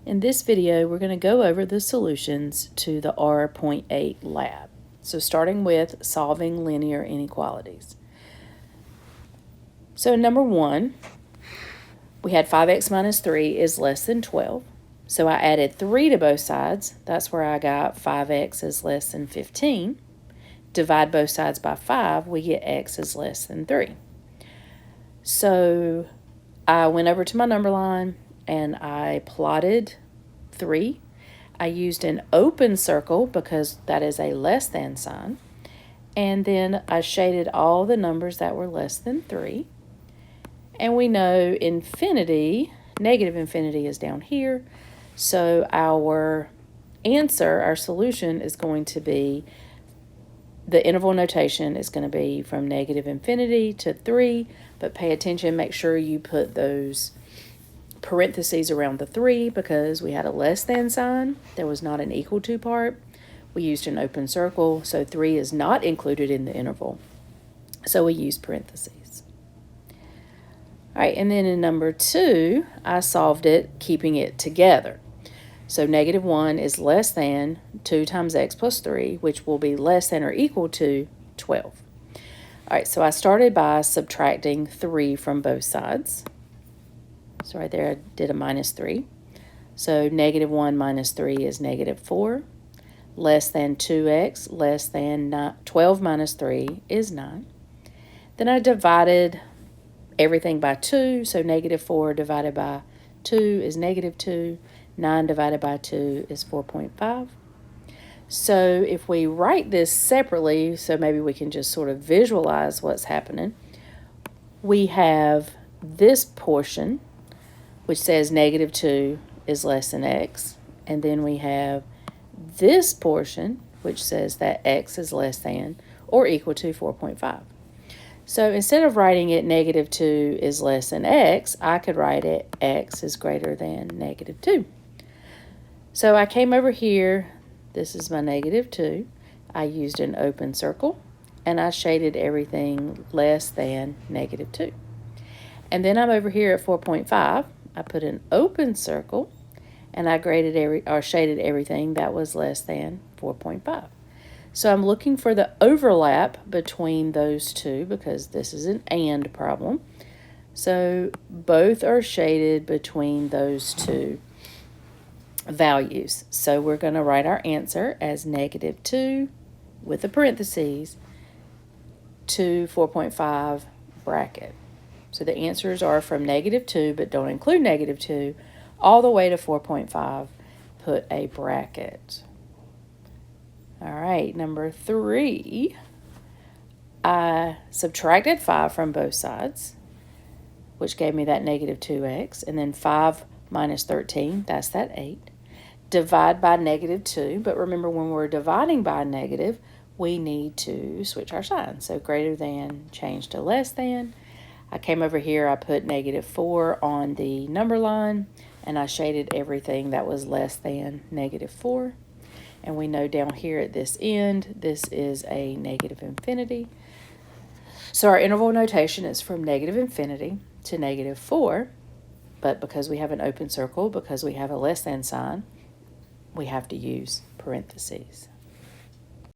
In this video, we're going to go over the solutions to the R.8 lab. So starting with solving linear inequalities. So number 1, we had 5x minus 3 is less than 12. So I added 3 to both sides. That's where I got 5x is less than 15. Divide both sides by 5, we get x is less than 3. So I went over to my number line and I plotted 3. I used an open circle because that is a less than sign. And then I shaded all the numbers that were less than 3. And we know infinity, negative infinity is down here. So our answer, our solution is going to be, the interval notation is going to be from negative infinity to 3. But pay attention, make sure you put those parentheses around the 3 because we had a less than sign. There was not an equal to part. We used an open circle, so 3 is not included in the interval. So we use parentheses. All right, and then in number 2, I solved it keeping it together. So negative 1 is less than 2 times x plus 3, which will be less than or equal to 12. All right, so I started by subtracting 3 from both sides. So right there I did a minus 3. So negative 1 minus 3 is negative 4. Less than 2x, less than 12 minus 3 is 9. Then I divided everything by 2. So negative 4 divided by 2 is negative 2. 9 divided by 2 is 4.5. So if we write this separately, so maybe we can just sort of visualize what's happening, we have this portion, which says negative 2 is less than x. And then we have this portion, which says that x is less than or equal to 4.5. So instead of writing it negative 2 is less than x, I could write it x is greater than negative 2. So I came over here, this is my negative 2. I used an open circle, and I shaded everything less than negative 2. And then I'm over here at 4.5. I put an open circle, and I shaded everything that was less than 4.5. So I'm looking for the overlap between those two because this is an AND problem. So both are shaded between those two values. So we're going to write our answer as negative 2 with the parentheses to 4.5 bracket. So the answers are from negative 2, but don't include negative 2, all the way to 4.5, put a bracket. All right, number 3, I subtracted 5 from both sides, which gave me that negative 2x, and then 5 minus 13, that's that 8. Divide by negative 2, but remember when we're dividing by negative, we need to switch our sign. So greater than, change to less than. I came over here, I put negative 4 on the number line, and I shaded everything that was less than negative 4. And we know down here at this end, this is a negative infinity. So our interval notation is from negative infinity to negative 4, but because we have an open circle, because we have a less than sign, we have to use parentheses.